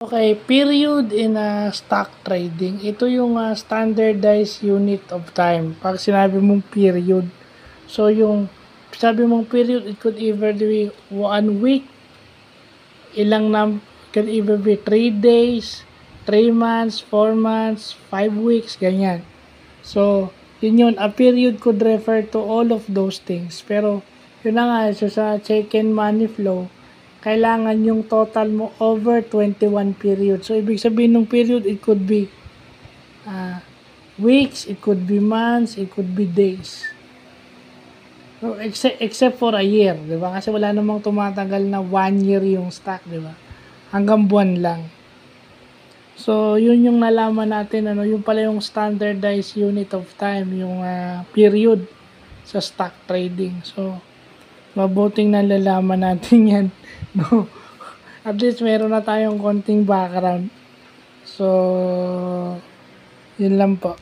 Okay, period in stock trading. Ito yung standardized unit of time. Pag sinabi mong period, so yung sabi mong period, it could either be 1 week, could either be 3 days, 3 months, 4 months, 5 weeks, ganyan. So, yun. A period could refer to all of those things. Pero, yun na nga, so sa check-in money flow, kailangan yung total mo over 21 period. So, ibig sabihin ng period, it could be weeks, it could be months, it could be days. So, except for a year, di ba? Kasi wala namang tumatagal na 1 year yung stock, di ba? Hanggang buwan lang. So, yun yung nalaman natin, yung pala yung standardized unit of time, yung period sa stock trading. So, mabuting nalalaman natin yan, no? At least meron na tayong konting background. So, yun lang po.